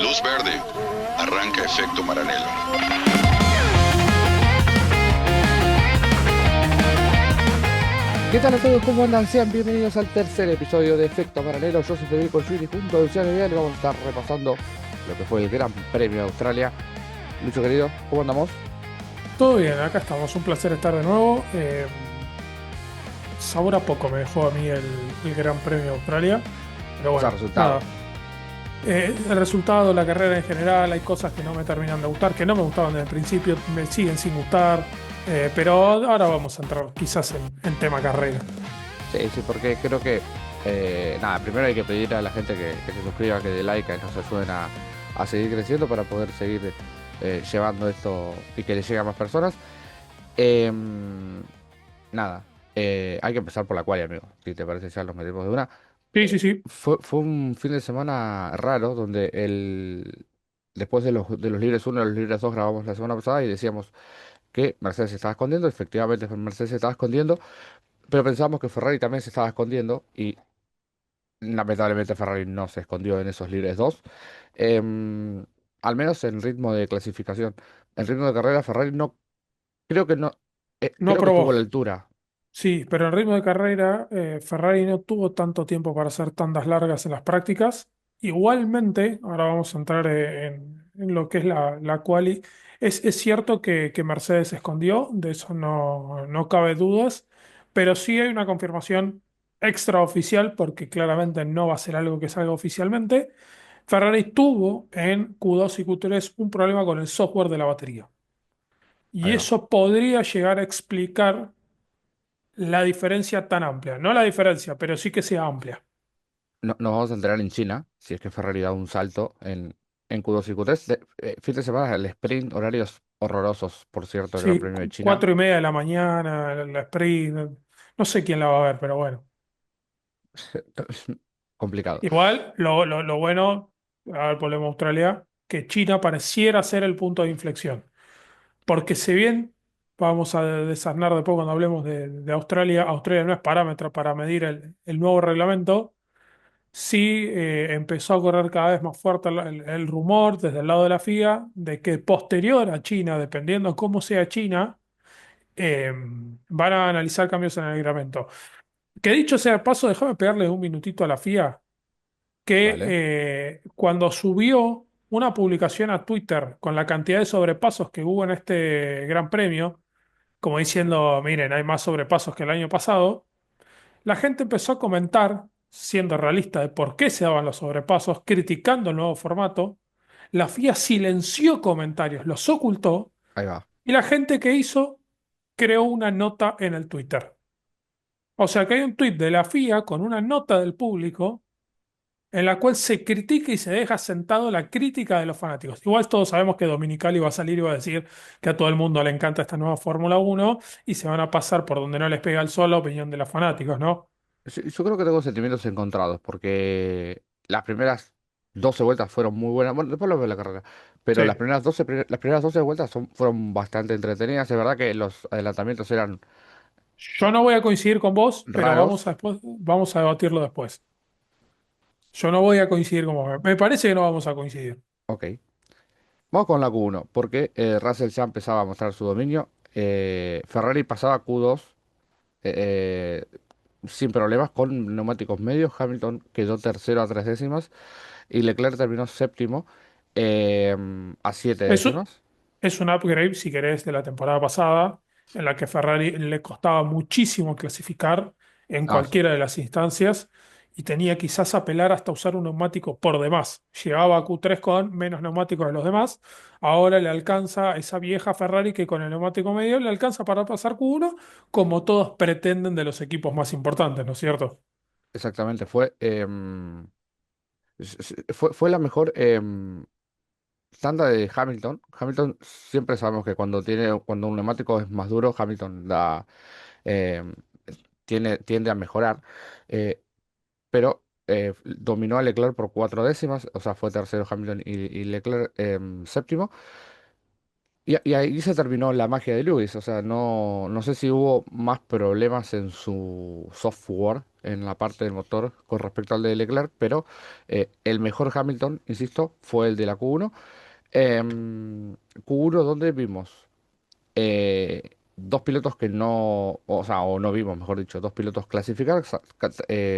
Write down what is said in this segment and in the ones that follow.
Luz verde. Arranca efecto Maranello. ¿Qué tal a todos? ¿Cómo andan? Sean bienvenidos al tercer episodio de Efecto Paralelo. Yo soy Federico Schwinn y junto a Luciano Vidal vamos a estar repasando lo que fue el Gran Premio de Australia. Lucho querido, ¿cómo andamos? Todo bien, acá estamos. Un placer estar de nuevo. Sabor a poco me dejó a mí el Gran Premio de Australia. Pero O sea, bueno, nada. resultado. El resultado, la carrera en general, hay cosas que no me terminan de gustar, que no me gustaban desde el principio, me siguen sin gustar. Pero ahora vamos a entrar quizás en tema carrera. Sí, sí, porque creo que, nada, primero hay que pedir a la gente que se suscriba, que dé like, que nos ayuden a seguir creciendo para poder seguir llevando esto y que le llegue a más personas. Em, Nada, hay que empezar por la quali, amigo. Si te parece, ya los metemos de una. Sí, sí, sí. Fue un fin de semana raro donde después de los libres uno y los libres 2 grabamos la semana pasada y decíamos que Mercedes se estaba escondiendo. Efectivamente, Mercedes se estaba escondiendo, pero pensábamos que Ferrari también se estaba escondiendo y lamentablemente Ferrari no se escondió en esos libres 2. Em, Al menos en ritmo de clasificación. En ritmo de carrera, Ferrari no, creo que no, No creo que estuvo a la probó. altura. Sí, pero en ritmo de carrera, Ferrari no tuvo tanto tiempo para hacer tandas largas en las prácticas. Igualmente, ahora vamos a entrar en lo que es la quali. Es cierto que Mercedes se escondió, de eso no cabe dudas, pero sí hay una confirmación extraoficial, porque claramente no va a ser algo que salga oficialmente. Ferrari tuvo en Q2 y Q3 un problema con el software de la batería. Y Ahí va. eso podría llegar a explicar la diferencia tan amplia. No la diferencia, pero sí que sea amplia. Nos vamos a enterar en China, si es que Ferrari da un salto en Q2 y Q3. Fin de semana, el sprint, horarios horrorosos, por cierto, el Gran Sí, Premio de China. 4:30 de la mañana, la sprint. No sé quién la va a ver, pero bueno. Complicado. Igual, lo bueno, a ver, volvemos a Australia, que China pareciera ser el punto de inflexión. Porque si bien vamos a desasnar después cuando hablemos de Australia, Australia no es parámetro para medir el nuevo reglamento. Sí, empezó a correr cada vez más fuerte el rumor desde el lado de la FIA de que posterior a China, dependiendo cómo sea China, van a analizar cambios en el reglamento. Que dicho sea de paso, déjame pegarle un minutito a la FIA, que Dale. cuando subió una publicación a Twitter con la cantidad de sobrepasos que hubo en este Gran Premio, como diciendo, miren, hay más sobrepasos que el año pasado, la gente empezó a comentar, siendo realista, de por qué se daban los sobrepasos, criticando el nuevo formato. La FIA silenció comentarios, los ocultó, Ahí va. y la gente que hizo creó una nota en el Twitter. O sea que hay un tweet de la FIA con una nota del público en la cual se critica y se deja sentado la crítica de los fanáticos. Igual todos sabemos que Dominicali va a salir y va a decir que a todo el mundo le encanta esta nueva Fórmula 1 y se van a pasar por donde no les pega el sol la opinión de los fanáticos, ¿no? Yo creo que tengo sentimientos encontrados porque las primeras 12 vueltas fueron muy buenas. Bueno, después lo veo en la carrera. Pero Sí. las primeras 12 vueltas fueron bastante entretenidas. Es verdad que los adelantamientos eran Yo no voy a coincidir con vos, pero raros. vamos a debatirlo después. Yo no voy a coincidir con vos. Me parece que no vamos a coincidir. Ok. Vamos con la Q1, porque Russell ya empezaba a mostrar su dominio. Ferrari pasaba Q2 sin problemas con neumáticos medios. Hamilton quedó tercero a 3 décimas y Leclerc terminó séptimo eh, a siete Eso décimas. es un upgrade, si querés, de la temporada pasada, en la que Ferrari le costaba muchísimo clasificar en Ah, cualquiera de las instancias y tenía quizás apelar hasta usar un neumático por demás. Llegaba a Q3 con menos neumáticos de los demás. Ahora le alcanza esa vieja Ferrari que con el neumático medio le alcanza para pasar Q1, como todos pretenden de los equipos más importantes, ¿no es cierto? exactamente, fue la mejor tanda de Hamilton. Hamilton siempre sabemos que cuando un neumático es más duro, Hamilton em, tiende a mejorar. eh, pero dominó a Leclerc por 4 décimas, o sea, fue tercero Hamilton y Leclerc séptimo. Y ahí se terminó la magia de Lewis, o sea, no sé si hubo más problemas en su software, en la parte del motor con respecto al de Leclerc, pero el mejor Hamilton, insisto, fue el de la Q1. Q1 donde vimos dos pilotos que no, o sea, o no vimos, mejor dicho, dos pilotos clasificar,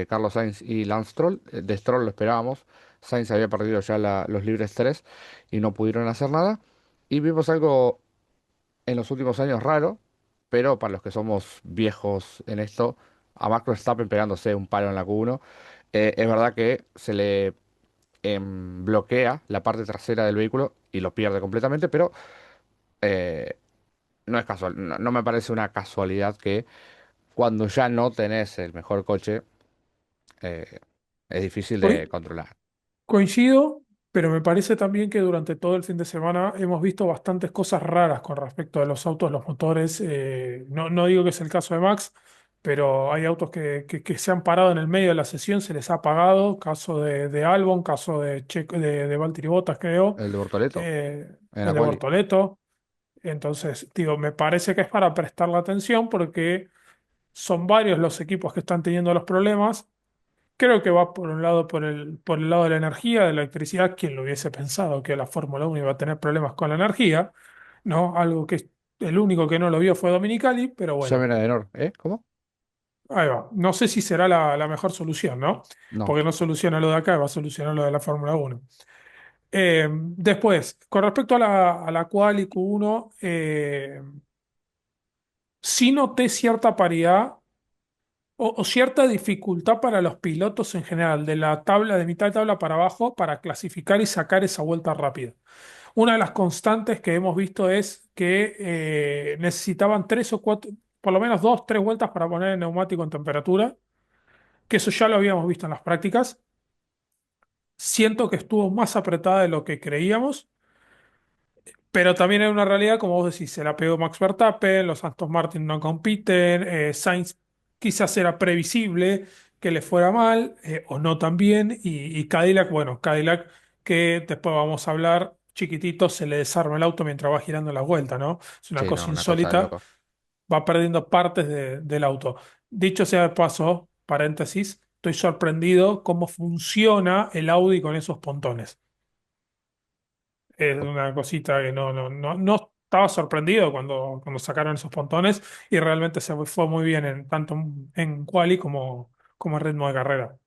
Carlos Sainz y Lance Stroll. De Stroll lo esperábamos, Sainz había perdido ya los libres 3 y no pudieron hacer nada. Y vimos algo en los últimos años raro, pero para los que somos viejos en esto, a Max Verstappen pegándose un palo en la Q1, es verdad que se le bloquea la parte trasera del vehículo y lo pierde completamente, pero eh, no es casual, no me parece una casualidad que cuando ya no tenés el mejor coche, eh, es difícil de controlar. Coincido, pero me parece también que durante todo el fin de semana hemos visto bastantes cosas raras con respecto a los autos, los motores. No digo que es el caso de Max, pero hay autos que se han parado en el medio de la sesión, se les ha apagado. Caso de Albon, caso de Valtteri Bottas, creo, El de Bortoleto, en el la de quali. Bortoleto. Entonces, digo, me parece que es para prestar la atención porque son varios los equipos que están teniendo los problemas. Creo que va por un lado por el lado de la energía, de la electricidad. ¿Quién lo hubiese pensado que la Fórmula 1 iba a tener problemas con la energía? ¿No? Algo que el único que no lo vio fue Dominicali, pero bueno, Llamen a Denor, ¿eh? ¿Cómo? ahí va. No sé si será la mejor solución, ¿no? No. Porque no soluciona lo de acá, va a solucionar lo de la Fórmula 1. Después, con respecto a la quali Q1, sí noté cierta paridad o cierta dificultad para los pilotos en general, de la tabla, de mitad de tabla para abajo, para clasificar y sacar esa vuelta rápida. Una de las constantes que hemos visto es que necesitaban tres o cuatro, por lo menos dos, tres vueltas para poner el neumático en temperatura, que eso ya lo habíamos visto en las prácticas. Siento que estuvo más apretada de lo que creíamos. Pero también hay una realidad, como vos decís, se la pegó Max Verstappen, los Aston Martin no compiten, Sainz quizás era previsible que le fuera mal o no tan bien, y Cadillac, bueno, Cadillac que después vamos a hablar, chiquitito, se le desarma el auto mientras va girando la vuelta, ¿no? Es una Sí, no, cosa una cosa de insólita, loco. va perdiendo partes del auto. Dicho sea de paso, paréntesis, estoy sorprendido cómo funciona el Audi con esos pontones. Es una cosita que no estaba sorprendido cuando sacaron esos pontones y realmente se fue muy bien en, tanto en quali como en ritmo de carrera.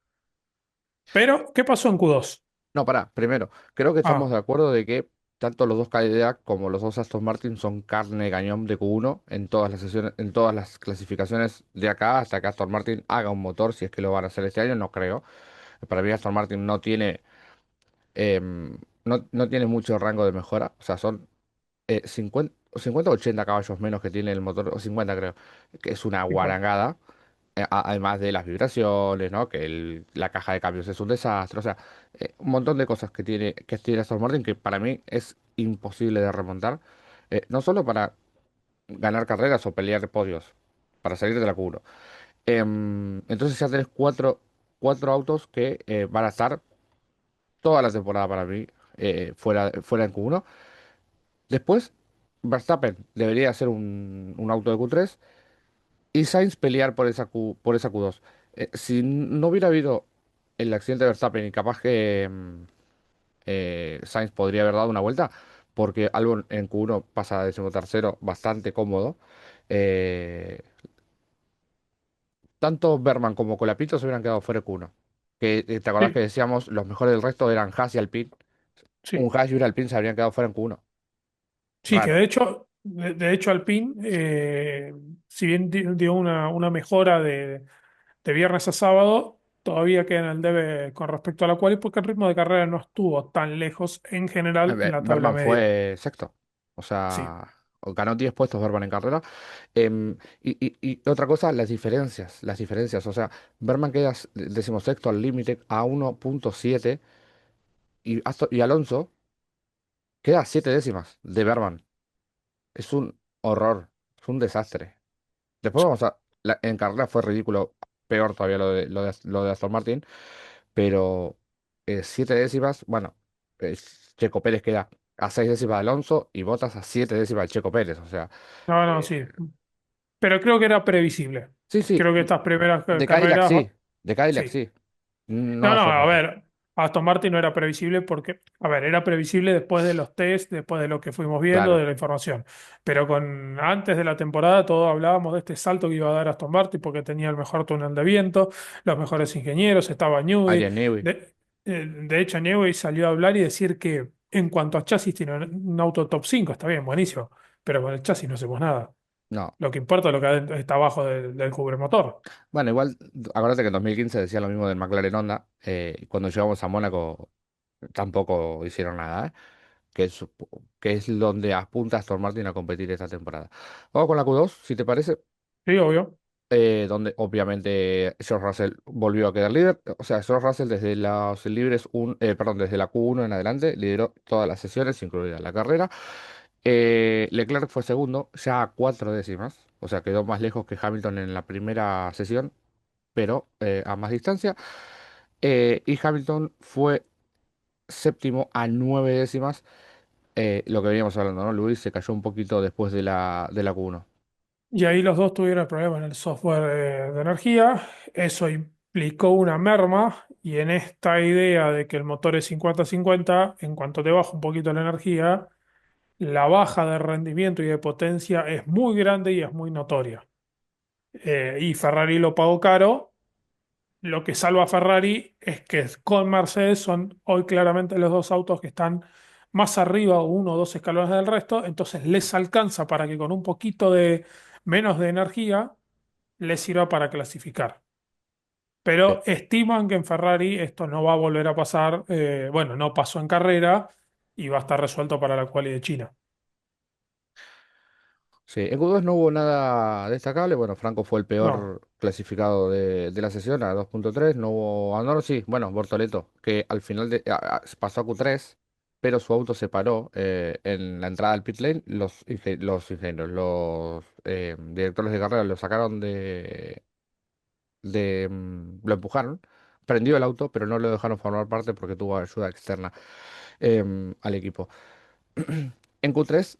Pero, ¿qué pasó en Q2? No, pará, primero, creo que estamos Ah, de acuerdo de que tanto los dos Cadillac como los dos Aston Martin son carne de cañón de Q1 en todas las sesiones, en todas las clasificaciones de acá hasta que Aston Martin haga un motor, si es que lo van a hacer este año, no creo. Para mí Aston Martin no tiene, no tiene mucho rango de mejora, o sea, son 50 o 80 caballos menos que tiene el motor, o 50 creo, que es una 50. guarangada. Además de las vibraciones, ¿no? Que la caja de cambios es un desastre, o sea, un montón de cosas que tiene Aston Martin que para mí es imposible de remontar, no solo para ganar carreras o pelear podios, para salir de la Q1. Entonces ya tenés cuatro autos que van a estar toda la temporada para mí fuera en Q1. Después, Verstappen debería ser un auto de Q3 y Sainz pelear por esa Q2. Si no hubiera habido el accidente de Verstappen y capaz que Sainz podría haber dado una vuelta, porque Albon en Q1 pasa a decimotercero bastante cómodo. eh, Tanto Berman como Colapinto se hubieran quedado fuera de Q1. ¿Te acordás que Sí, decíamos los mejores del resto eran Haas y Alpine? Un sí. Haas y un Alpine se habrían quedado fuera en Q1. Sí, que Raro. de hecho Alpine, si bien dio una mejora de viernes a sábado, todavía queda en el debe con respecto a la quali porque el ritmo de carrera no estuvo tan lejos en general en la tabla Berman media. fue sexto. O Sí, sea, ganó 10 puestos Berman en carrera. Y otra cosa, las diferencias. O sea, Berman queda decimosexto al límite a 1,7 y Alonso queda a 7 décimas de Berman. Es un horror, es un desastre. Después vamos en carrera fue ridículo, peor todavía lo de Aston Martin, pero 7 décimas, bueno, Checo Pérez queda a 6 décimas de Alonso y Bottas a 7 décimas de Checo Pérez. O sea, No, no, eh, sí. Pero creo que era previsible. sí, sí, Creo que estas primeras de Cadillac carreras, sí, de Cadillac sí. sí, No, no no, a sorpresa. ver, Aston Martin no era previsible porque, a ver, era previsible después de los test, después de lo que fuimos viendo, Claro, de la información. Pero con antes de la temporada todos hablábamos de este salto que iba a dar Aston Martin porque tenía el mejor túnel de viento, los mejores ingenieros, estaba Newey. Adrian Newey, De hecho, Newey salió a hablar y decir que en cuanto a chasis tiene un auto top 5 está bien, buenísimo, pero con el chasis no hacemos nada. no. Lo que importa es lo que está abajo del cubremotor. Bueno, igual, acuérdate que en 2015 decía lo mismo del McLaren Honda, y cuando llegamos a Mónaco tampoco hicieron nada, ¿eh? Que es donde apunta Aston Martin a competir esta temporada. Vamos con la Q2, si te parece, Sí, obvio. donde obviamente George Russell volvió a quedar líder. O sea, George Russell desde los libres, perdón, desde la Q1 en adelante lideró todas las sesiones, incluida la carrera. Leclerc fue segundo, ya a 4 décimas, o sea, quedó más lejos que Hamilton en la primera sesión, pero a más distancia. Y Hamilton fue séptimo a 9 décimas, lo que veníamos hablando, ¿no? Luis se cayó un poquito después de la Q1. Y ahí los dos tuvieron problemas en el software de energía. Eso implicó una merma. Y en esta idea de que el motor es 50-50, en cuanto te baja un poquito la energía, la baja de rendimiento y de potencia es muy grande y es muy notoria. Y Ferrari lo pagó caro. Lo que salva a Ferrari es que con Mercedes son hoy claramente los dos autos que están más arriba, uno o dos escalones del resto, entonces les alcanza para que con un poquito de menos de energía les sirva para clasificar. Sí. Pero estiman que en Ferrari esto no va a volver a pasar, bueno, no pasó en carrera y va a estar resuelto para la quali de China. Sí, en Q2 no hubo nada destacable. Bueno, Franco fue el No. peor clasificado de la sesión a 2.3. No hubo. Ah, no, sí, bueno, Bortoleto, que al final pasó a Q3, pero su auto se paró en la entrada al pit lane. Los ingenieros, los directores de carrera lo sacaron lo empujaron. Prendió el auto, pero no lo dejaron formar parte porque tuvo ayuda externa al equipo. En Q3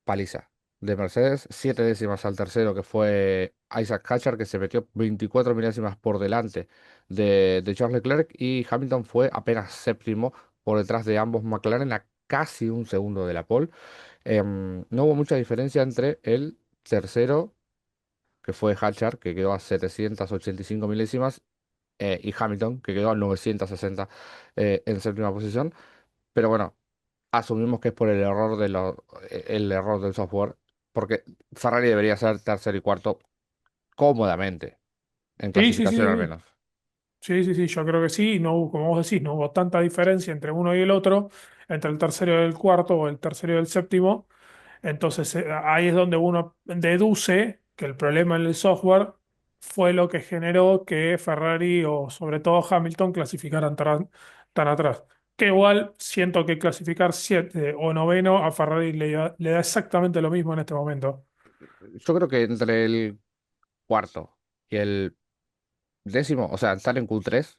paliza de Mercedes, 7 décimas al tercero, que fue Isaac Hatcher, que se metió 24 milésimas por delante de Charles Leclerc, y Hamilton fue apenas séptimo por detrás de ambos McLaren a casi un segundo de la pole. No hubo mucha diferencia entre el tercero, que fue Hatcher, que quedó a 785 milésimas, y Hamilton, que quedó a 960 en séptima posición. Pero bueno, asumimos que es por el error del software, porque Ferrari debería ser tercero y cuarto cómodamente, en Sí, sí, sí, clasificación al sí. menos. Sí, sí, sí, yo creo que sí. No hubo, como vos decís, no hubo tanta diferencia entre uno y el otro, entre el tercero y el cuarto o el tercero y el séptimo. Entonces ahí es donde uno deduce que el problema en el software fue lo que generó que Ferrari o sobre todo Hamilton clasificaran tan atrás. Que igual siento que clasificar siete o noveno a Ferrari le da exactamente lo mismo en este momento. Yo creo que entre el cuarto y el décimo, o sea, estar en Q3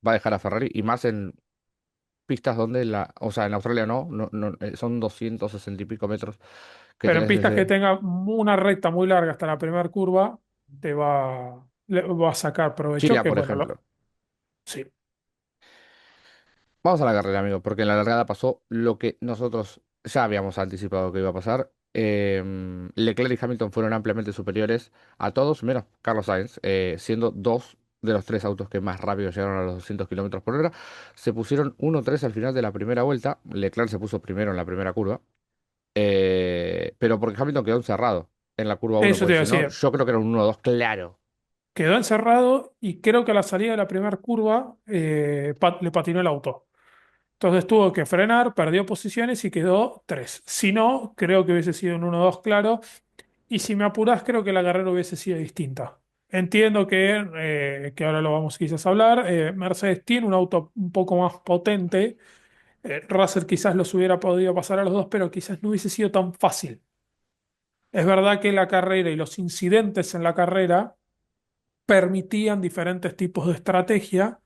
va a dejar a Ferrari, y más en pistas donde o sea, en Australia son 260 y pico metros que Pero en tenés pistas que desde tengan una recta muy larga hasta la primera curva, le va a sacar provecho, China, que por bueno, ejemplo. sí. Vamos a la carrera, amigo, porque en la largada pasó lo que nosotros ya habíamos anticipado que iba a pasar. Leclerc y Hamilton fueron ampliamente superiores a todos, menos Carlos Sainz, siendo dos de los tres autos que más rápido llegaron a los 200 km/h. Se pusieron 1-3 al final de la primera vuelta. Leclerc se puso primero en la primera curva, pero porque Hamilton quedó encerrado en la curva 1, Eso te porque iba a si no, decir. yo creo que era un 1-2 claro. Quedó encerrado y creo que a la salida de la primera curva le patinó el auto. Entonces tuvo que frenar, perdió posiciones y quedó tres. Si no, creo que hubiese sido un 1-2 claro. Y si me apurás, creo que la carrera hubiese sido distinta. Entiendo que ahora lo vamos quizás a hablar. Mercedes tiene un auto un poco más potente. Russell quizás los hubiera podido pasar a los dos, pero quizás no hubiese sido tan fácil. Es verdad que la carrera y los incidentes en la carrera permitían diferentes tipos de estrategia,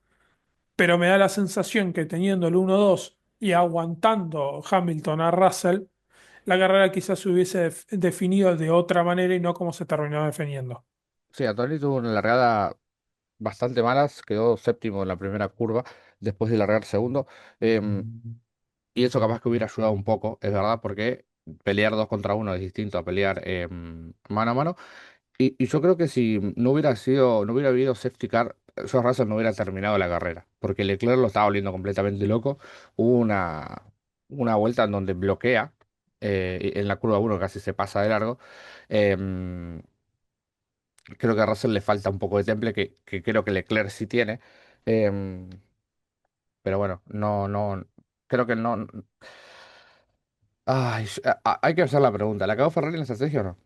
pero me da la sensación que teniendo el 1-2 y aguantando Hamilton a Russell, la carrera quizás se hubiese definido de otra manera y no como se terminó definiendo. Sí, Antonio tuvo una largada bastante mala, quedó séptimo en la primera curva, después de largar segundo. em, y eso capaz que hubiera ayudado un poco, es verdad, porque pelear 2 contra 1 es distinto a pelear mano a mano. Y yo creo que si no hubiera habido safety car, George Russell no hubiera terminado la carrera, porque Leclerc lo estaba volviendo completamente loco. Hubo una vuelta en donde bloquea, y en la curva 1 casi se pasa de largo. Em, Creo que a Russell le falta un poco de temple, que creo que Leclerc sí tiene. Em, pero bueno, creo que no. Ay, hay que hacer la pregunta, ¿la acabó Ferrari en la estrategia o no?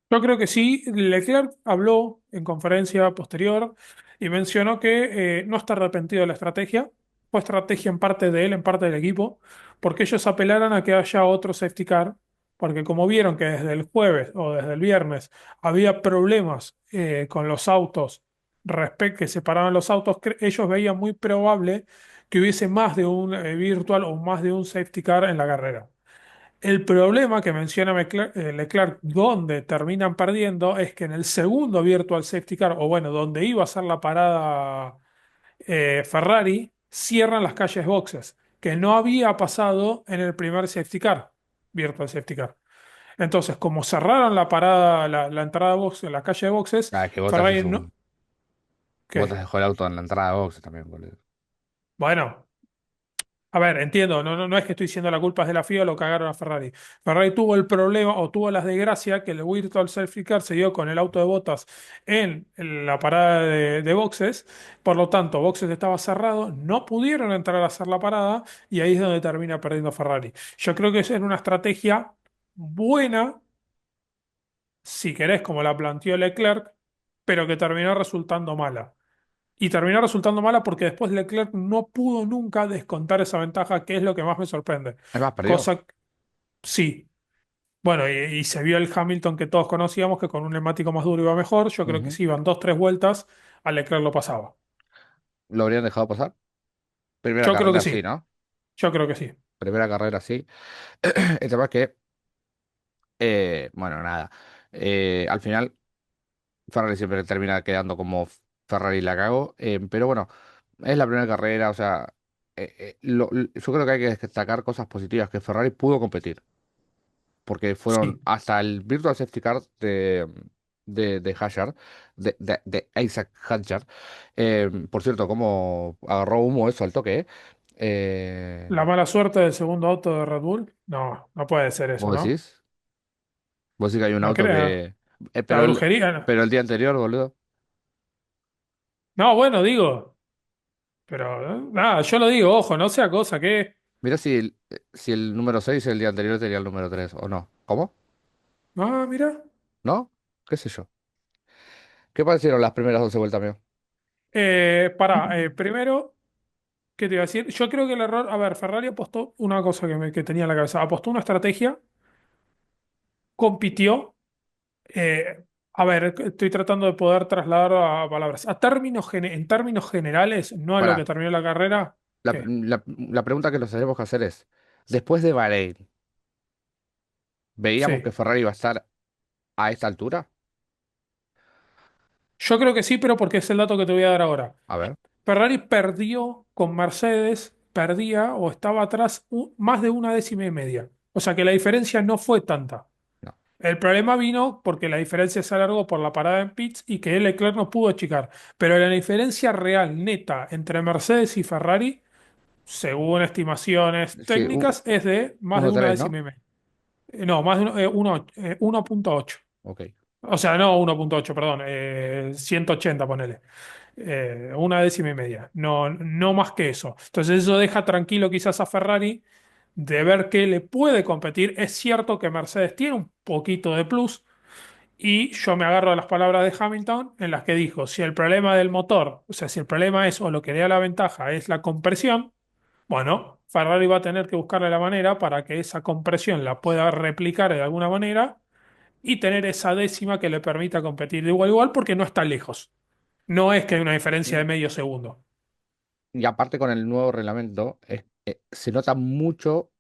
Yo creo que sí. Leclerc habló en conferencia posterior y mencionó que no está arrepentido de la estrategia. Fue estrategia en parte de él, en parte del equipo, porque ellos apelaron a que haya otro safety car, porque como vieron que desde el jueves o desde el viernes había problemas con los autos, respecto que separaban los autos, ellos veían muy probable que hubiese más de un virtual o más de un safety car en la carrera. El problema que menciona Leclerc, donde terminan perdiendo, es que en el segundo Virtual Safety Car, o bueno, donde iba a ser la parada Ferrari, cierran las calles boxes, que no había pasado en el primer Safety Car, Virtual Safety Car. Entonces, como cerraron la parada, la entrada box, la calle de boxes, Ah, es que Bottas Ferrari hizo no. Bottas ¿Qué? dejó el auto en la entrada de boxe también, boludo. Bueno, a ver, entiendo, no es que estoy diciendo la culpa es de la FIA, lo cagaron a Ferrari. Ferrari tuvo el problema o tuvo la desgracia que el Virtual Safety Car se dio con el auto de Bottas en la parada de boxes, por lo tanto, boxes estaba cerrado, no pudieron entrar a hacer la parada y ahí es donde termina perdiendo Ferrari. Yo creo que esa es una estrategia buena, si querés, como la planteó Leclerc, pero que terminó resultando mala. Y terminó resultando mala porque después Leclerc no pudo nunca descontar esa ventaja, que es lo que más me sorprende. Es más, perdió. Cosa, sí. Bueno, y se vio el Hamilton que todos conocíamos, que con un neumático más duro iba mejor. Yo creo que Ujú. si iban dos, tres vueltas, a Leclerc lo pasaba. ¿Lo habrían dejado pasar? Primera Yo creo que carrera sí, sí. ¿no? Yo creo que sí. Primera carrera sí. El tema es que, bueno, nada. Al final, Ferrari siempre termina quedando como Ferrari la cagó. Pero bueno, es la primera carrera, o sea, yo creo que hay que destacar cosas positivas, que Ferrari pudo competir, porque fueron Sí. hasta el Virtual Safety Car de Hadjar, de Isaac Hadjar. Por cierto, cómo agarró humo eso al toque, ¿eh? La mala suerte del segundo auto de Red Bull. No, no puede ser eso, ¿Vos ¿no? decís? Vos decís que hay un No auto crea. que... La pero brujería, no. pero el día anterior, boludo. No, bueno, digo. Pero nada, yo lo digo, ojo, no sea cosa que. Mira si el número 6 el día anterior tenía el número 3 o no. ¿Cómo? Ah, mira. ¿No? ¿Qué sé yo? ¿Qué parecieron las primeras 12 vueltas, mío? Primero. ¿Qué te iba a decir? Yo creo que el error, a ver, Ferrari apostó una cosa que tenía en la cabeza, apostó una estrategia, compitió, a ver, estoy tratando de poder trasladar a palabras, en términos generales, no a lo que Para, terminó la carrera, ¿qué? la pregunta que nos tenemos que hacer es, después de Bahrein, ¿veíamos Sí, que Ferrari iba a estar a esta altura? yo creo que sí, pero porque es el dato que te voy a dar ahora. A ver, Ferrari perdió con Mercedes, perdía o estaba atrás más de una décima y media, o sea que la diferencia no fue tanta. no. El problema vino porque la diferencia se alargó por la parada en pits y que Leclerc no pudo achicar. Pero la diferencia real neta entre Mercedes y Ferrari, según estimaciones Sí, técnicas, es de más de una 1-3, décima ¿no? y media. No, más de 1,8. Ok. O sea, no 1,8, perdón, 180, ponele. Una décima y media. No, no más que eso. Entonces eso deja tranquilo quizás a Ferrari de ver que le puede competir. Es cierto que Mercedes tiene un poquito de plus. Y yo me agarro a las palabras de Hamilton en las que dijo, si el problema del motor, o sea, si el problema es o lo que le da la ventaja es la compresión, bueno, Ferrari va a tener que buscarle la manera para que esa compresión la pueda replicar de alguna manera y tener esa décima que le permita competir de igual a igual porque no está lejos. No es que hay una diferencia de Mm, medio segundo. Y aparte con el nuevo reglamento, se nota mucho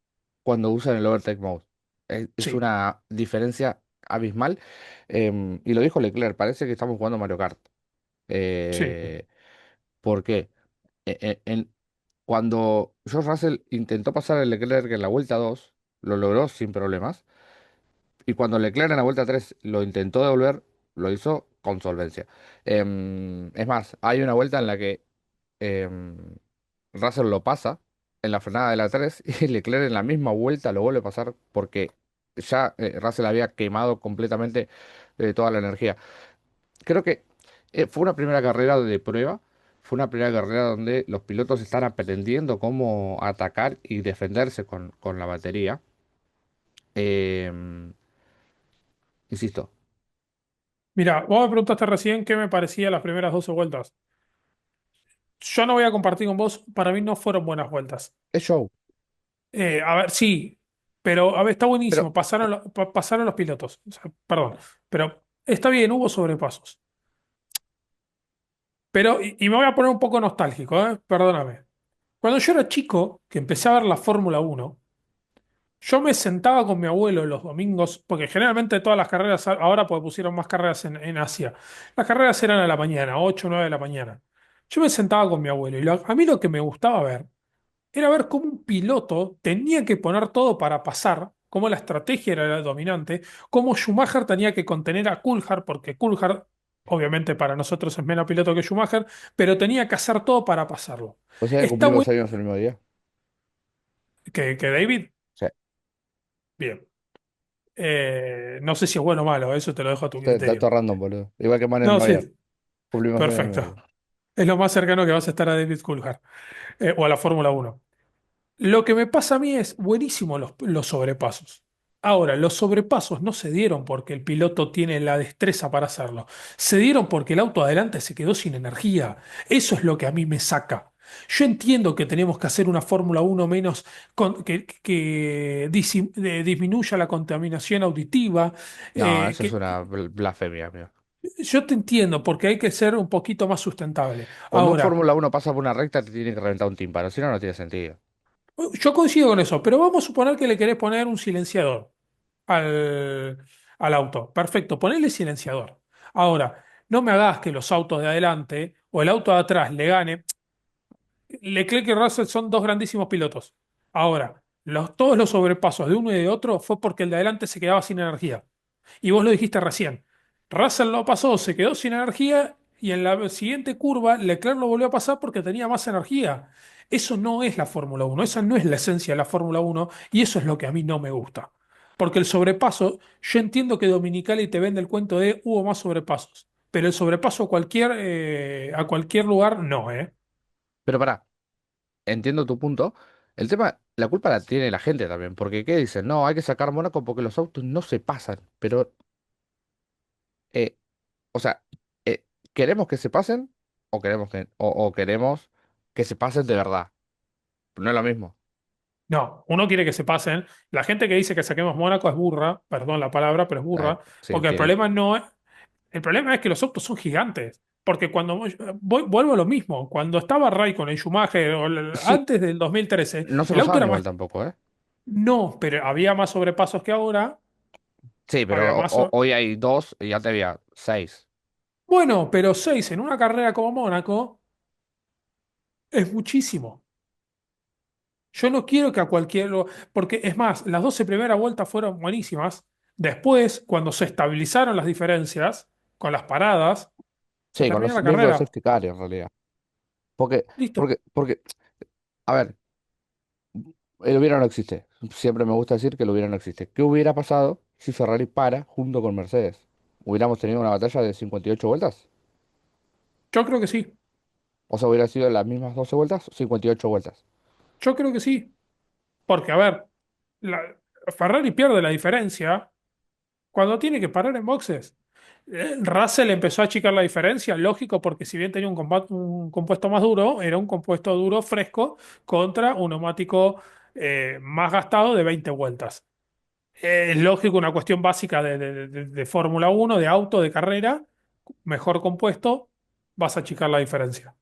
cuando usan el Overtake Mode. Es Sí, una diferencia abismal. Y lo dijo Leclerc, parece que estamos jugando Mario Kart. sí. Eh, ¿Por qué? Cuando George Russell intentó pasar a Leclerc en la vuelta 2 lo logró sin problemas. Y cuando Leclerc en la vuelta 3 lo intentó devolver, lo hizo con solvencia. Es más, hay una vuelta en la que em, Russell lo pasa en la frenada de la 3 y Leclerc en la misma vuelta lo vuelve a pasar porque ya Russell había quemado completamente toda la energía. Creo que fue una primera carrera de prueba, fue una primera carrera donde los pilotos están aprendiendo cómo atacar y defenderse con la batería. Em, Insisto, Mira, vos me preguntaste recién qué me parecía las primeras 12 vueltas. Yo no voy a compartir con vos, para mí no fueron buenas vueltas. es show, A ver, sí, pero a ver, está pero buenísimo, pasaron los pilotos, o sea, perdón, pero está bien, hubo sobrepasos. Pero, y me voy a poner un poco nostálgico, perdóname. Cuando yo era chico, que empecé a ver la Fórmula Uno, yo me sentaba con mi abuelo los domingos, porque generalmente todas las carreras, ahora pues pusieron más carreras en Asia, las carreras eran a la mañana, 8 o 9 de la mañana. Yo me sentaba con mi abuelo y a mí lo que me gustaba ver era ver cómo un piloto tenía que poner todo para pasar, cómo la estrategia era la dominante, cómo Schumacher tenía que contener a Coulthard, porque Coulthard, obviamente para nosotros es menos piloto que Schumacher, pero tenía que hacer todo para pasarlo. o sea que Está cumplimos bueno años el mismo día. que David, Sí, bien. No sé si es bueno o malo, eso te lo dejo a tu está criterio. todo random, boludo. Igual que Manuel No, Neuer, sí, cumplimos años el mismo día. perfecto. Es lo más cercano que vas a estar a David Coulthard, o a la Fórmula Uno. Lo que me pasa a mí es buenísimo los sobrepasos. Ahora, los sobrepasos no se dieron porque el piloto tiene la destreza para hacerlo. Se dieron porque el auto adelante se quedó sin energía. Eso es lo que a mí me saca. Yo entiendo que tenemos que hacer una Fórmula Uno menos que disminuya la contaminación auditiva. No, eso es Que, una blasfemia, amigo. yo te entiendo porque hay que ser un poquito más sustentable. Cuando un Ahora, Fórmula Uno pasa por una recta, te tiene que reventar un tímpano, si no, no tiene sentido. yo coincido con eso, pero vamos a suponer que le querés poner un silenciador al auto. Perfecto, ponele silenciador. Ahora, no me hagas que los autos de adelante o el auto de atrás le gane. Leclerc y Russell son dos grandísimos pilotos. Ahora, todos los sobrepasos de uno y de otro fue porque el de adelante se quedaba sin energía. Y vos lo dijiste recién. Russell lo pasó, se quedó sin energía y en la siguiente curva Leclerc lo volvió a pasar porque tenía más energía. Eso no es la Fórmula Uno, esa no es la esencia de la Fórmula Uno y eso es lo que a mí no me gusta. Porque el sobrepaso, yo entiendo que Dominicali te vende el cuento de hubo más sobrepasos, pero el sobrepaso a cualquier lugar no, ¿eh? Pero pará, entiendo tu punto. El tema, la culpa la tiene la gente también, porque ¿qué dicen? No, hay que sacar Mónaco porque los autos no se pasan. Pero, eh, o sea, ¿queremos que se pasen o queremos que se pasen de verdad? No es lo mismo. No, uno quiere que se pasen. La gente que dice que saquemos Mónaco es burra, perdón la palabra, pero es burra, Sí, porque el tiene. problema no es, el problema es que los autos son gigantes. Porque cuando vuelvo a lo mismo, cuando estaba Raikkonen y Schumacher, Sí, antes del 2013, no se el auto pasaban era igual más. tampoco, ¿eh? No, pero había más sobrepasos que ahora. Sí, Había pero más. hoy hay dos y ya te había seis. Bueno, pero 6 en una carrera como Mónaco es muchísimo. Yo no quiero que a cualquier. Porque es más, las 12 primeras vueltas fueron buenísimas. Después, cuando se estabilizaron las diferencias con las paradas, se Sí, con terminó los la mismos los carrera. safety car en realidad. Porque, Listo. a ver, el hubiera no existe. Siempre me gusta decir que el hubiera no existe. ¿Qué hubiera pasado si Ferrari para junto con Mercedes? ¿Hubiéramos tenido una batalla de 58 vueltas? Yo creo que sí. O sea, hubiera sido las mismas 12 vueltas, 58 vueltas. Yo creo que sí. Porque, a ver, la- Ferrari pierde la diferencia cuando tiene que parar en boxes. Russell empezó a achicar la diferencia, lógico, porque si bien tenía un compuesto más duro, era un compuesto duro fresco contra un neumático más gastado de 20 vueltas. Es lógico, una cuestión básica de Fórmula Uno, de auto, de carrera, mejor compuesto, vas a achicar la diferencia.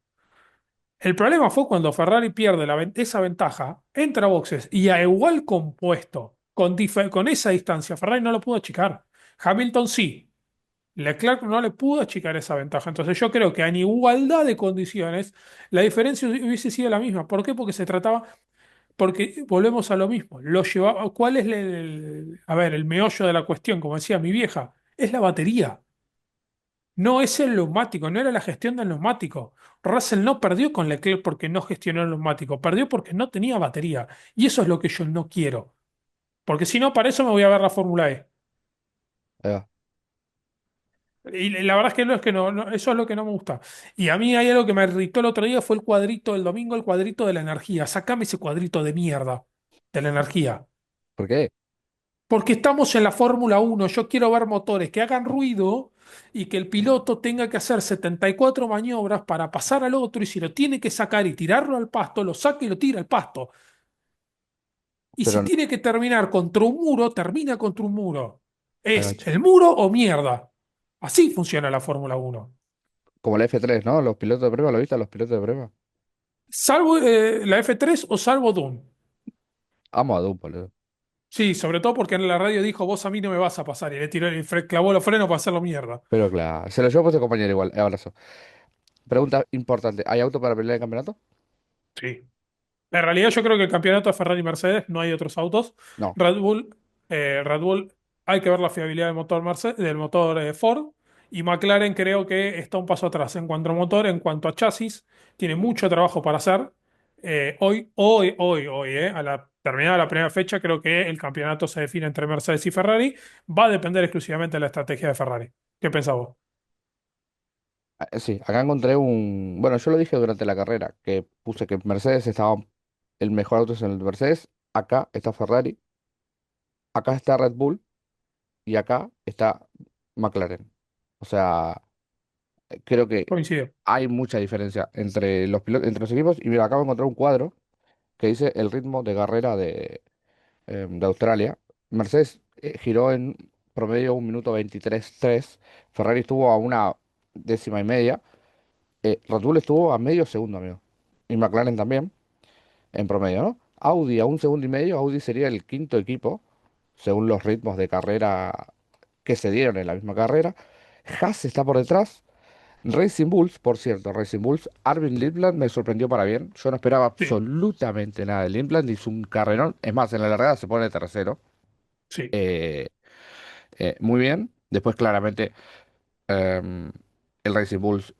El problema fue cuando Ferrari pierde esa ventaja, entra a boxes y a igual compuesto, con esa distancia, Ferrari no lo pudo achicar. Hamilton sí, Leclerc no le pudo achicar esa ventaja. Entonces yo creo que en igualdad de condiciones la diferencia hubiese sido la misma. ¿Por qué? Porque se trataba, porque volvemos a lo mismo. ¿Cuál es a ver, el meollo de la cuestión? Como decía mi vieja, es la batería. No es el neumático, no era la gestión del neumático. Russell no perdió con Leclerc porque no gestionó el neumático, perdió porque no tenía batería. Y eso es lo que yo no quiero. Porque si no, para eso me voy a ver la Fórmula E. Ahí va. Y la verdad es que no es que eso es lo que no me gusta. Y a mí hay algo que me irritó el otro día, fue el cuadrito del domingo, el cuadrito de la energía. Sácame ese cuadrito de mierda de la energía. ¿Por qué? Porque estamos en la Fórmula Uno. Yo quiero ver motores que hagan ruido y que el piloto tenga que hacer 74 maniobras para pasar al otro y si lo tiene que sacar y tirarlo al pasto, lo saca y lo tira al pasto. Y si Pero, tiene que terminar contra un muro, termina contra un muro. ahí va, Es che. el muro o mierda. Así funciona la Fórmula Uno. Como la F3, ¿no? Los pilotos de prueba, ¿lo viste? Los pilotos de prueba. Salvo la F3 o salvo Doom. Amo a Duke, boludo. Sí, sobre todo porque en la radio dijo, vos a mí no me vas a pasar. Y le tiró y clavó los frenos para hacerlo mierda. Pero claro, se lo llevó por su compañero igual. Abrazo. Pregunta importante. ¿Hay auto para pelear el campeonato? Sí. En realidad yo creo que el campeonato de Ferrari y Mercedes, no hay otros autos. No. Red Bull hay que ver la fiabilidad del motor Mercedes, del motor Ford. Y McLaren creo que está un paso atrás en cuanto a motor, en cuanto a chasis. Tiene mucho trabajo para hacer. Hoy, a la terminada la primera fecha, creo que el campeonato se define entre Mercedes y Ferrari. Va a depender exclusivamente de la estrategia de Ferrari. ¿Qué pensás vos? Sí, acá encontré un... Bueno, yo lo dije durante la carrera, que puse que Mercedes estaba... El mejor auto es el Mercedes. Acá está Ferrari. Acá está Red Bull. Y acá está McLaren. O sea, creo que Coincido. hay mucha diferencia entre los pilotos, entre los equipos. Y mira, acabo de encontrar un cuadro que dice el ritmo de carrera de Australia. Mercedes giró en promedio 1 minuto 23,3. Ferrari estuvo a una décima y media. Red Bull estuvo a medio segundo, amigo. Y McLaren también, en promedio, ¿no? Audi a 1 segundo y medio. Audi sería el quinto equipo, según los ritmos de carrera que se dieron en la misma carrera. Haas está por detrás. Racing Bulls, por cierto, Racing Bulls, Arvin Lindland me sorprendió para bien. Yo no esperaba Sí, absolutamente nada de Lindland, hizo un carrerón. Es más, en la largada se pone tercero. sí, Eh, muy bien. Después, claramente, em, el Racing Bulls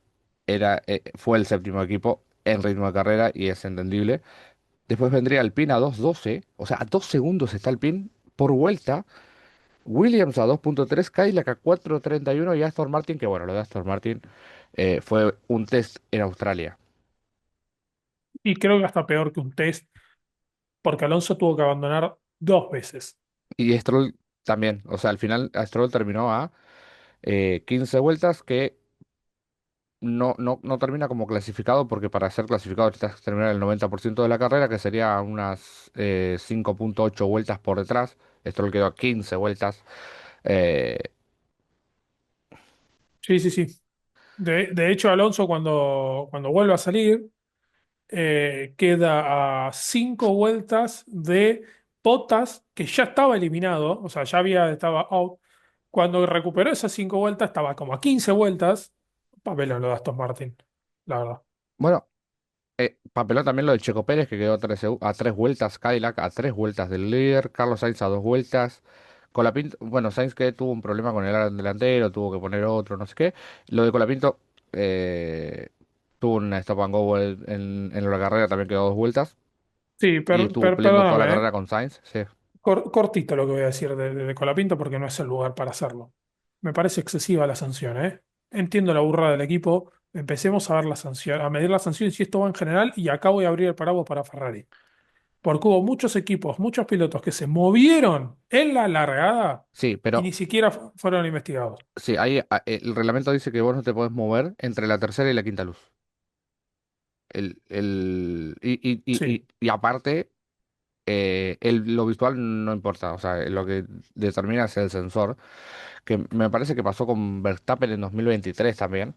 fue el séptimo equipo en ritmo de carrera y es entendible. Después vendría Alpine a 2,12, o sea, a 2 segundos está Alpine por vuelta. Williams a 2,3, Cadillac a 4,31 y Aston Martin, que bueno, lo de Aston Martin fue un test en Australia. y creo que hasta peor que un test, porque Alonso tuvo que abandonar dos veces. Y Stroll también, o sea, al final Stroll terminó a 15 vueltas, que no termina como clasificado, porque para ser clasificado necesitas terminar el 90% de la carrera, que sería unas 5,8 vueltas por detrás. Stroll quedó a 15 vueltas. eh, Sí, sí, sí. De hecho, Alonso cuando vuelve a salir, queda a 5 vueltas de Bottas, que ya estaba eliminado, o sea, estaba out. Cuando recuperó esas 5 vueltas, estaba como a 15 vueltas. Papelón lo de Aston Martin, la verdad. bueno, papeló también lo de Checo Pérez, que quedó a 3 vueltas, Cadillac a 3 vueltas del líder, Carlos Sainz a 2 vueltas. Colapinto, bueno, Sainz que tuvo un problema con el aro delantero, tuvo que poner otro, no sé qué. Lo de Colapinto tuvo una stop and go en la carrera, también quedó 2 vueltas. Sí, Y estuvo peleando toda la perdóname, carrera con Sainz, sí. Cortito lo que voy a decir de Colapinto porque no es el lugar para hacerlo. Me parece excesiva la sanción, ¿eh? Entiendo la burra del equipo. Empecemos a ver la sanción, a medir la sanción si esto va en general y acá voy a abrir el paraguas para Ferrari. Porque hubo muchos equipos, muchos pilotos que se movieron en la largada Sí, y pero ni siquiera fueron investigados. sí, el reglamento dice que vos no te podés mover entre la tercera y la quinta luz. Sí, Y aparte, lo visual no importa, o sea, lo que determina es el sensor, que me parece que pasó con Verstappen en 2023 también,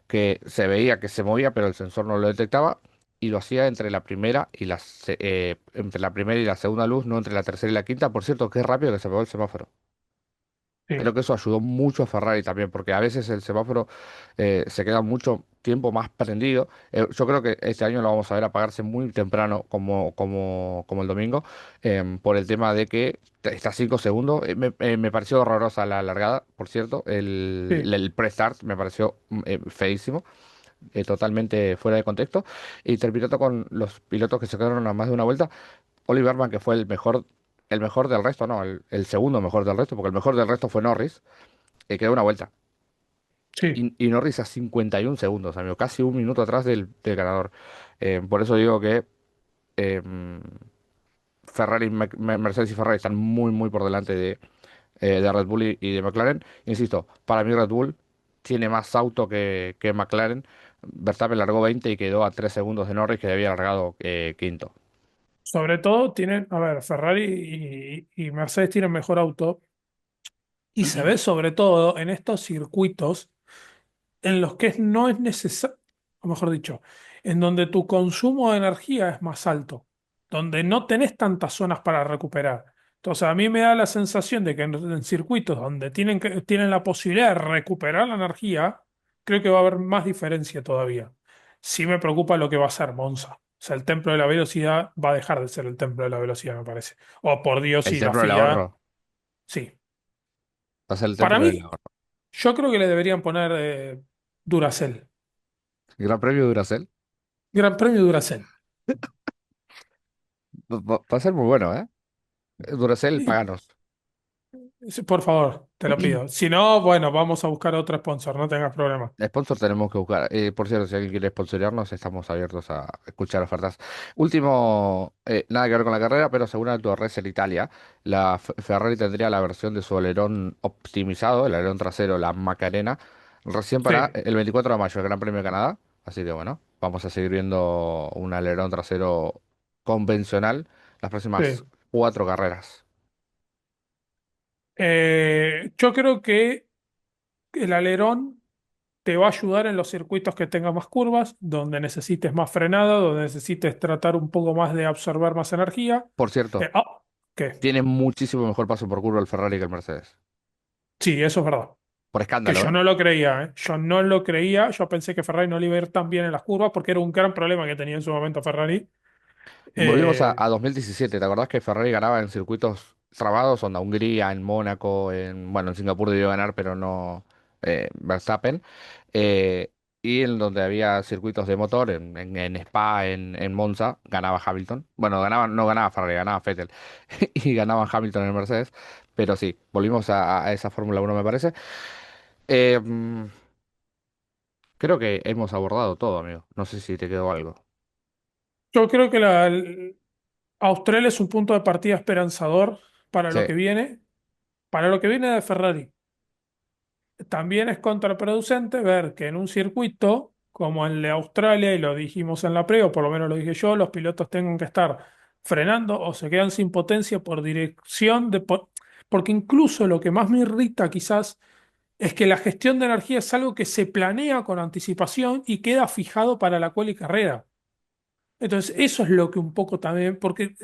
que se veía que se movía, pero el sensor no lo detectaba. y lo hacía entre la primera y entre la primera y la segunda luz, no entre la tercera y la quinta. Por cierto, qué rápido que se pegó el semáforo. Sí, Creo que eso ayudó mucho a Ferrari también, porque a veces el semáforo se queda mucho tiempo más prendido. Yo creo que este año lo vamos a ver apagarse muy temprano, como el domingo, por el tema de que está 5 segundos. Me pareció horrorosa la largada, por cierto. sí. El pre-start me pareció feísimo, totalmente fuera de contexto. Y terminó con los pilotos que se quedaron a más de una vuelta. Oliverman, que fue el mejor del resto, no, el segundo mejor del resto, porque el mejor del resto fue Norris, quedó una vuelta. Sí. Y Norris a 51 segundos, amigo, casi un minuto atrás del ganador. Por eso digo que eh, Mercedes y Ferrari están muy, muy por delante de Red Bull y de McLaren. Insisto, para mí Red Bull tiene más auto que McLaren. Verstappen largó 20 y quedó a 3 segundos de Norris, que había largado quinto. Sobre todo tienen, a ver, Ferrari y Mercedes tienen mejor auto y se ve sobre todo en estos circuitos en los que no es necesario, o mejor dicho, en donde tu consumo de energía es más alto, donde no tenés tantas zonas para recuperar. Entonces, a mí me da la sensación de que en circuitos donde tienen la posibilidad de recuperar la energía, creo que va a haber más diferencia todavía. Sí me preocupa lo que va a ser Monza. O sea, el templo de la velocidad va a dejar de ser el templo de la velocidad, me parece. Oh, por Dios, El y la templo del FIA, ahorro. sí. Va a ser el Para templo del mí, ahorro. yo creo que le deberían poner Duracell. Gran Premio de Duracell. Gran Premio Duracell. Va a ser muy bueno, ¿eh? Duracell, Y, paganos. sí, por favor, te lo pido. Si no, bueno, vamos a buscar otro sponsor, no tengas problema. Sponsor tenemos que buscar. Por cierto, si alguien quiere sponsorearnos, estamos abiertos a escuchar ofertas. Último, nada que ver con la carrera, pero según Auto Racer Italia, Ferrari tendría la versión de su alerón optimizado, el alerón trasero, la Macarena, recién para Sí, el 24 de mayo, el Gran Premio de Canadá. Así que bueno, vamos a seguir viendo un alerón trasero convencional las próximas sí. 4 carreras. Yo creo que el alerón te va a ayudar en los circuitos que tengan más curvas, donde necesites más frenada, donde necesites tratar un poco más de absorber más energía. Por cierto, ¿Qué? tiene muchísimo mejor paso por curva el Ferrari que el Mercedes. Sí, eso es verdad. Por Que escándalo, yo ¿eh? no lo creía, ¿eh? Yo no lo creía. Yo pensé que Ferrari no le iba a ir tan bien en las curvas porque era un gran problema que tenía en su momento Ferrari. Volvimos Eh, a 2017. ¿Te acordás que Ferrari ganaba en circuitos trabados? Onda Hungría, en Mónaco, bueno, en Singapur debió ganar, pero no Verstappen. Eh, y en donde había circuitos de motor, en Spa, en Monza, ganaba Hamilton. Bueno, no ganaba Ferrari, ganaba Vettel. Y ganaba Hamilton en el Mercedes. Pero sí, volvimos a esa Fórmula 1, me parece. Eh, mm, Creo que hemos abordado todo, amigo. No sé si te quedó algo. yo creo que Australia es un punto de partida esperanzador para Sí, lo que viene, para lo que viene de Ferrari. También es contraproducente ver que en un circuito como el de Australia, y lo dijimos en la pre, o por lo menos lo dije yo, los pilotos tengan que estar frenando o se quedan sin potencia por dirección porque incluso lo que más me irrita quizás es que la gestión de energía es algo que se planea con anticipación y queda fijado para la cual y carrera. Entonces, eso es lo que un poco también, porque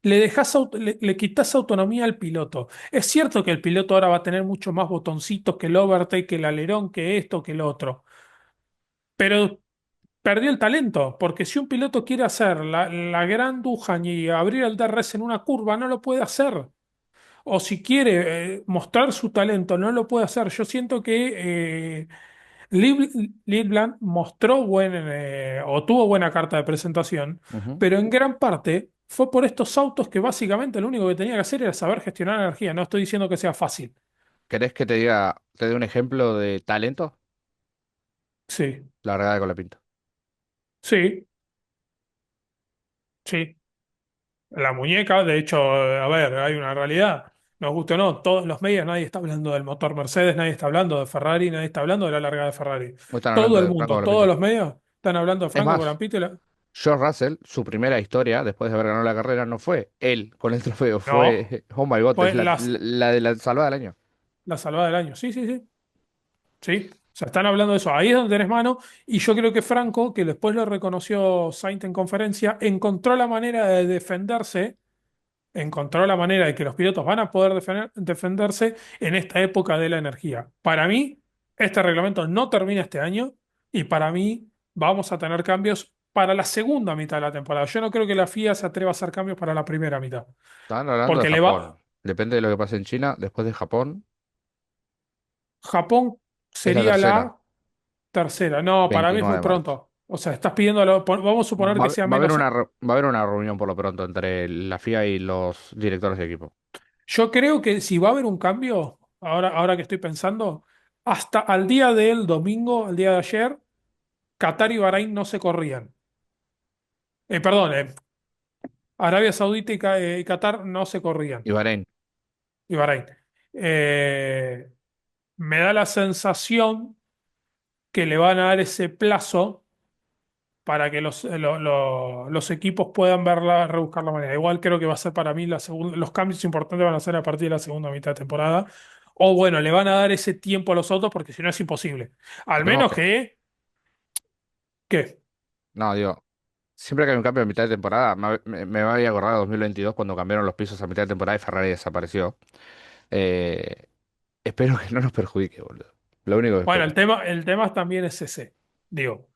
le quitas autonomía al piloto. Es cierto que el piloto ahora va a tener mucho más botoncitos que el overtake, que el alerón, que esto, que el otro, pero perdió el talento, porque si un piloto quiere hacer la gran Dujan y abrir el DRS en una curva, no lo puede hacer. O si quiere mostrar su talento, no lo puede hacer. Yo siento que Livland mostró o tuvo buena carta de presentación, ujú. pero en gran parte fue por estos autos que básicamente lo único que tenía que hacer era saber gestionar energía. No estoy diciendo que sea fácil. ¿Querés que te dé un ejemplo de talento? Sí, La largada de Colapinto. sí, sí. La muñeca, de hecho, a ver, hay una realidad. Nos guste o no, todos los medios, nadie está hablando del motor Mercedes, nadie está hablando de Ferrari, nadie está hablando de la largada de Ferrari. Hoy están Todo hablando el de Franco mundo, todos Colapinto. los medios están hablando de Es Franco más, Colapinto George Russell, su primera historia, después de haber ganado la carrera, no fue él con el trofeo, no, fue, oh my God, es fue la de la salvada del año. la salvada del año. Sí, sí, sí. Sí. O sea, están hablando de eso. Ahí es donde tenés mano. Y yo creo que Franco, que después lo reconoció Sainz en conferencia, encontró la manera de defenderse, encontró la manera de que los pilotos van a poder defenderse en esta época de la energía. Para mí, este reglamento no termina este año y para mí vamos a tener cambios para la segunda mitad de la temporada. Yo no creo que la FIA se atreva a hacer cambios para la primera mitad, Estaban hablando de porque le Japón. va, Depende de lo que pase en China. Después de Japón, Japón es la sería tercera. la tercera. No, para mí es 29 muy de marzo. pronto. O sea, estás pidiendo, vamos a suponer Va, que sea va a haber menos. va a haber una reunión por lo pronto entre la FIA y los directores de equipo. Yo creo que si va a haber un cambio, ahora que estoy pensando, hasta al día del domingo, al día de ayer, Qatar y Bahrein no se corrían. Perdón, Arabia Saudita y Qatar no se corrían. Y Bahrein. Y Bahrein. Eh, Me da la sensación que le van a dar ese plazo para que los equipos puedan verla, rebuscar la manera. Igual creo que va a ser para mí los cambios importantes van a ser a partir de la segunda mitad de temporada. O bueno, le van a dar ese tiempo a los otros porque si no es imposible. Al Recordemos menos que, que, no, digo, siempre que hay un cambio a mitad de temporada, me voy a acordar de 2022 cuando cambiaron los pisos a mitad de temporada y Ferrari desapareció. Eh, espero que no nos perjudique, boludo. Lo único que bueno, espero. el tema también es ese. Digo,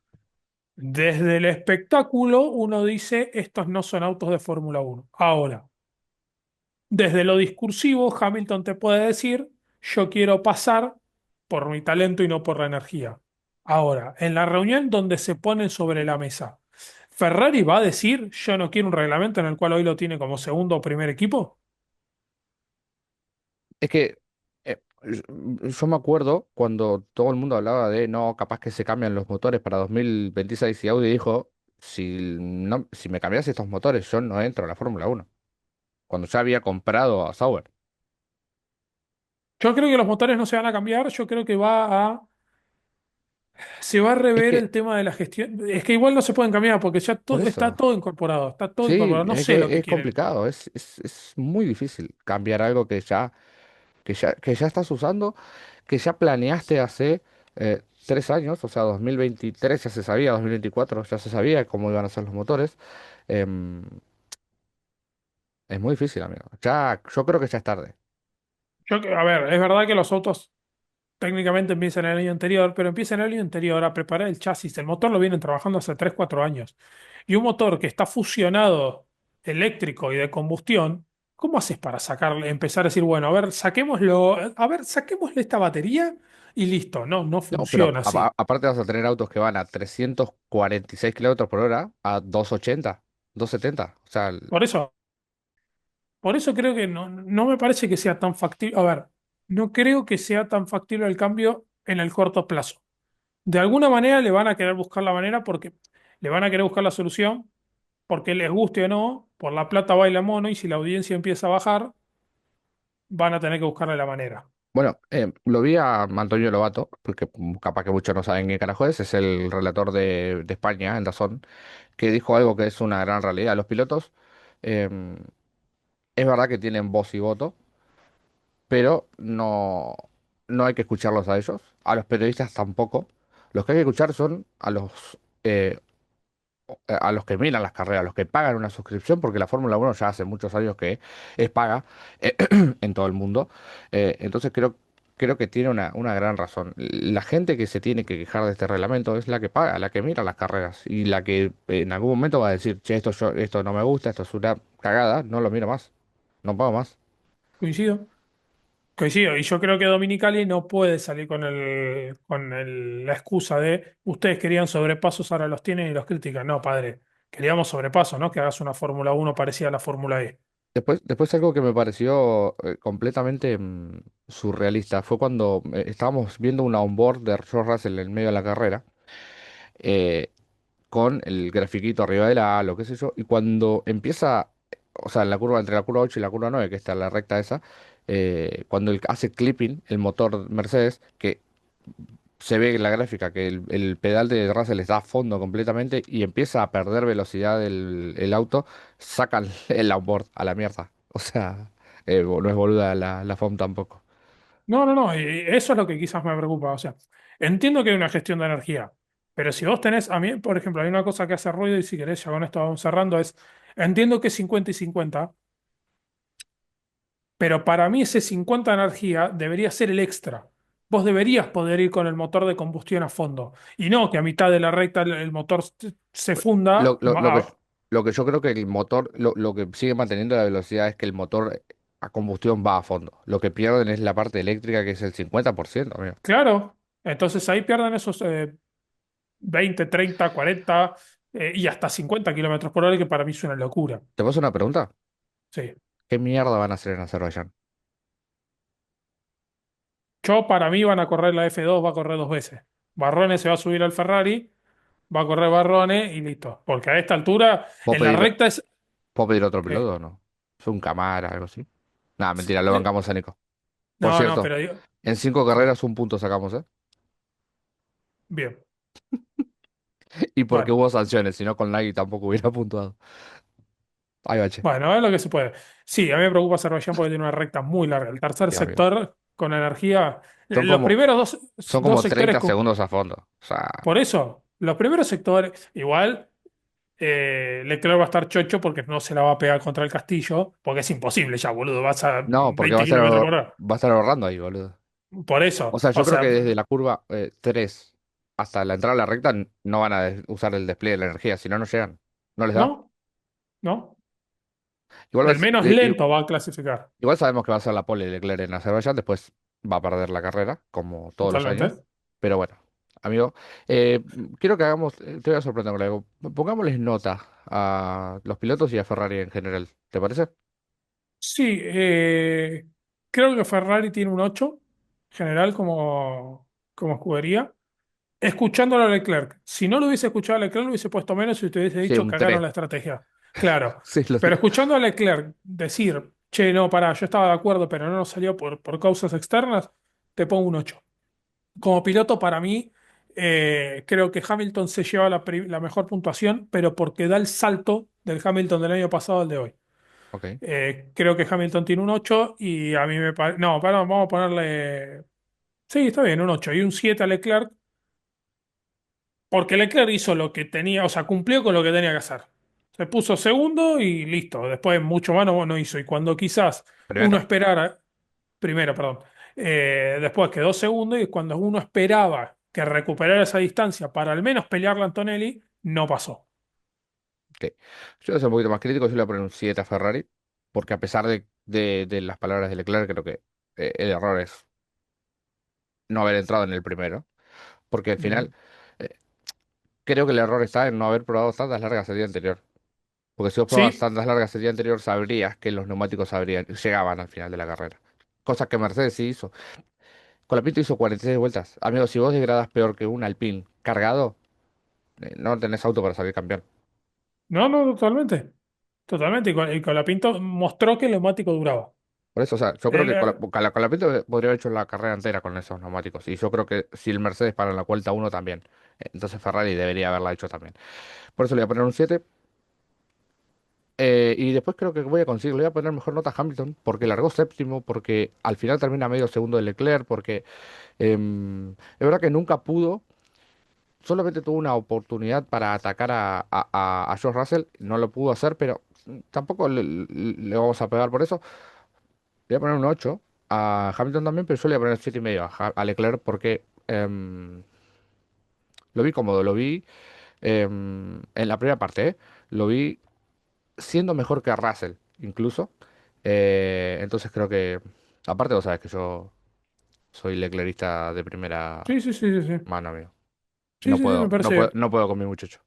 desde el espectáculo uno dice, estos no son autos de Fórmula Uno. Ahora, desde lo discursivo, Hamilton te puede decir, yo quiero pasar por mi talento y no por la energía. Ahora, en la reunión donde se ponen sobre la mesa, ¿Ferrari va a decir, yo no quiero un reglamento en el cual hoy lo tiene como segundo o primer equipo? Es que yo me acuerdo cuando todo el mundo hablaba de no, capaz que se cambian los motores para 2026 y Audi dijo, si me cambias estos motores, yo no entro a la Fórmula 1 cuando ya había comprado a Sauber. Yo creo que los motores no se van a cambiar, yo creo que se va a Es rever que, el tema de la gestión. Es que igual no se pueden cambiar porque ya por está eso, todo incorporado, está todo sí, incorporado. No es sé lo que que es quieren. complicado, es muy difícil cambiar algo que ya estás usando, que ya planeaste hace 3 años, o sea, 2023 ya se sabía, 2024 ya se sabía cómo iban a ser los motores. em, es muy difícil, amigo. Ya, yo creo que ya es tarde. A ver, es verdad que los autos técnicamente empiezan el año anterior, pero empiezan el año anterior a preparar el chasis. El motor lo vienen trabajando hace 3 4 años. Y un motor que está fusionado eléctrico y de combustión, ¿cómo haces para sacarle, empezar a decir, bueno, a ver, saquémosle esta batería y listo? No, no No, pero funciona así. aparte vas a tener autos que van a 346 kilómetros por hora, a 280, 270. O sea, Por eso, por eso creo que no me parece que sea tan factible. A ver, no creo que sea tan factible el cambio en el corto plazo. De alguna manera le van a querer buscar la manera porque le van a querer buscar la solución porque les guste o no, por la plata baila mono y si la audiencia empieza a bajar, van a tener que buscarle la manera. bueno, lo vi a Antonio Lobato, porque capaz que muchos no saben qué carajo es el relator de España en DAZN, que dijo algo que es una gran realidad. Los pilotos, em, es verdad que tienen voz y voto, pero no hay que escucharlos a ellos, a los periodistas tampoco. Los que hay que escuchar son eh, a los que miran las carreras, a los que pagan una suscripción, porque la Fórmula 1 ya hace muchos años que es paga eh, en todo el mundo. Entonces creo que tiene una gran razón. La gente que se tiene que quejar de este reglamento es la que paga, la que mira las carreras y la que en algún momento va a decir, che, esto no me gusta, esto es una cagada, no lo miro más, no pago más. Coincido. Coincido. Y yo creo que Dominicali no puede salir la excusa de ustedes querían sobrepasos, ahora los tienen y los critican. No, padre, queríamos sobrepasos, ¿no? Que hagas una Fórmula Uno parecida a la Fórmula E. Después algo que me pareció completamente surrealista fue cuando estábamos viendo una onboard de George Russell en medio de la carrera, eh, con el grafiquito arriba de la lo qué sé yo, y cuando empieza, o sea, en la curva, entre la curva 8 y la curva 9 que está la recta esa, cuando hace clipping el motor Mercedes, que se ve en la gráfica que el pedal de Russell está a fondo completamente y empieza a perder velocidad el auto, sacan el onboard a la mierda. O sea, no es boluda la FOM tampoco. No, no, no. Y eso es lo que quizás me preocupa. O sea. Entiendo que hay una gestión de energía, pero si vos tenés, a mí, por ejemplo, hay una cosa que hace ruido y si querés, ya con esto vamos cerrando, es, entiendo que es 50 y 50, pero para mí ese 50 de energía debería ser el extra. Vos deberías poder ir con el motor de combustión a fondo y no que a mitad de la recta el motor se Lo, funda. lo, lo que, lo que yo creo que el motor, lo que sigue manteniendo la velocidad es que el motor a combustión va a fondo. Lo que pierden es la parte eléctrica, que es el 50%, amigo. Claro, entonces ahí pierden esos 20, 30, 40 y hasta 50 kilómetros por hora, que para mí es una locura. ¿Te paso una pregunta? Sí. ¿Qué mierda van a hacer en Azerbaiyán? Yo, para mí, van a correr la F2, va a correr dos veces. Barrone se va a subir al Ferrari, va a correr Barrone y listo. Porque a esta altura, ¿Puedo en la pedir, recta es. puedo pedir otro ¿Qué? piloto o no? ¿Es un Camara, algo así? Nada, mentira, lo bancamos a Nico. Por No, no, cierto, pero digo. en 5 carreras un punto sacamos, ¿eh? Bien. Y porque Bueno, hubo sanciones, si no con Nagui tampoco hubiera puntuado. Ay, bache. bueno, es lo que se puede. Sí, a mí me preocupa Azerbaiyán porque tiene una recta muy larga. El tercer Sí, amigo. sector con energía. Son Los como, primeros son dos como sectores. 30 segundos a fondo. O sea, Por eso, los primeros sectores, igual. Leclerc va a estar chocho porque no se la va a pegar contra el castillo, porque es imposible ya, boludo, vas a no, porque 20 kilómetros por hora. va a estar ahorrando ahí, boludo. Por O eso, sea, o yo creo que sea, desde la curva 3 hasta la entrada a la recta no van a usar el despliegue de la energía, si no, no llegan. No les da. no, no, Igual, el menos lento va a clasificar, igual sabemos que va a ser la pole Leclerc en Azerbaiyán, después va a perder la carrera, como todos los años. totalmente. Pero bueno, amigo, eh, quiero que hagamos, te voy a sorprender con algo. Pongámosles nota a los pilotos y a Ferrari en general, ¿te parece? Sí, creo que Ferrari tiene un 8 general como escudería. Escuchándolo a Leclerc. Si no lo hubiese escuchado a Leclerc, lo hubiese puesto menos y te hubiese Sí, dicho un cagaron 3. la estrategia. Claro. Sí, lo Pero sé. escuchando a Leclerc decir, che, no, pará, yo estaba de acuerdo, pero no nos salió por causas externas, te pongo un 8. Como piloto, para mí, creo que Hamilton se lleva la mejor puntuación, pero porque da el salto del Hamilton del año pasado al de hoy. Ok. Creo que Hamilton tiene un 8 y a mí me parece. No, pará, vamos a ponerle. Sí, está bien, un 8 y un 7 a Leclerc. Porque Leclerc hizo lo que tenía, o sea, cumplió con lo que tenía que hacer. Se puso segundo y listo. Después mucho más no hizo. Y cuando quizás uno Primero. esperara, primero, perdón, después quedó segundo y cuando uno esperaba que recuperara esa distancia para al menos pelearle a Antonelli, no pasó. Ok. Yo voy a ser un poquito más crítico, yo le voy a poner un 7 a Ferrari, porque a pesar de las palabras de Leclerc, creo que el error es no haber entrado en el primero, porque al final Bien. eh, creo que el error está en no haber probado tandas largas el día anterior. Porque si vos probabas Sí, tandas largas el día anterior, sabrías que los neumáticos llegaban al final de la carrera. Cosa que Mercedes sí hizo. Colapinto hizo 46 vueltas. Amigo, si vos degradas peor que un Alpine cargado, no tenés auto para salir campeón. no, no, totalmente. Totalmente. Y Colapinto mostró que el neumático duraba. Por eso, o sea, yo creo Él, que Colapinto podría haber hecho la carrera entera con esos neumáticos. Y yo creo que si el Mercedes para en la vuelta uno también. Entonces Ferrari debería haberla hecho también. Por eso le voy a poner un 7. Y después creo que voy a conseguir, le voy a poner mejor nota a Hamilton, porque largó séptimo, porque al final termina medio segundo de Leclerc, porque es verdad que nunca pudo, solamente tuvo una oportunidad para atacar a George Russell, no lo pudo hacer, pero tampoco le vamos a pegar por eso. Le voy a poner un 8 a Hamilton también, pero yo le voy a poner 7,5 a Leclerc, porque lo vi cómodo, lo vi en la primera parte, lo vi siendo mejor que Russell, incluso. Entonces creo que, aparte vos sabés que yo soy leclerista de primera sí, sí, sí, sí, sí. mano, amigo. Sí, sí, sí, me parece bien. No puedo con mi muchacho.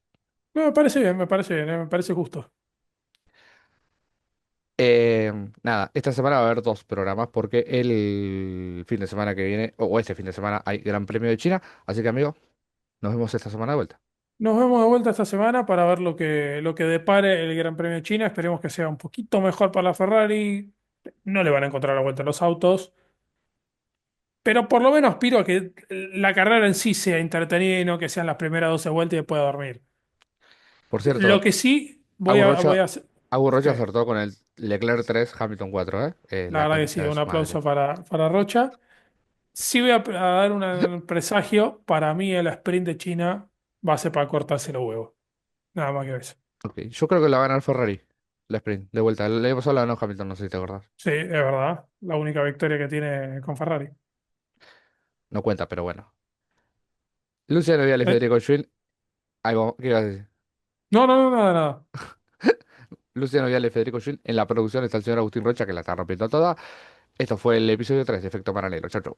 No, me parece bien, me parece bien, me parece justo. Eh, Nada, esta semana va a haber 2 programas porque el fin de semana que viene, o este fin de semana, hay Gran Premio de China. Así que, amigo, nos vemos esta semana de vuelta. Nos vemos de vuelta esta semana para ver lo que depare el Gran Premio de China. Esperemos que sea un poquito mejor para la Ferrari. No le van a encontrar la vuelta a los autos, pero por lo menos aspiro a que la carrera en sí sea entretenida y no que sean las primeras 12 vueltas y pueda dormir. Por Lo cierto, que sí voy Agus a, voy Rocha, a hacer. Agus Rocha ¿Qué? acertó con el Leclerc 3 Hamilton 4, ¿eh? La La verdad que sí, concha de un su madre. aplauso para Rocha. Sí voy a dar un presagio. Para mí el sprint de China va a ser para cortarse los huevos. Nada más que eso. Ok, yo creo que la va a ganar Ferrari, la sprint, de vuelta. El año pasado la ganó Hamilton, no sé si te acordás. Sí, es verdad. La única victoria que tiene con Ferrari. No cuenta, pero bueno. Luciano Viale y Eh, Federico Schwinn. Ahí vamos, ¿qué ibas a decir? no, no, no, nada, nada. Luciano Viale y Federico Schwinn. En la producción está el señor Agustín Rocha, que la está rompiendo toda. Esto fue el episodio 3 de Efecto Paralelo. Chau, chau.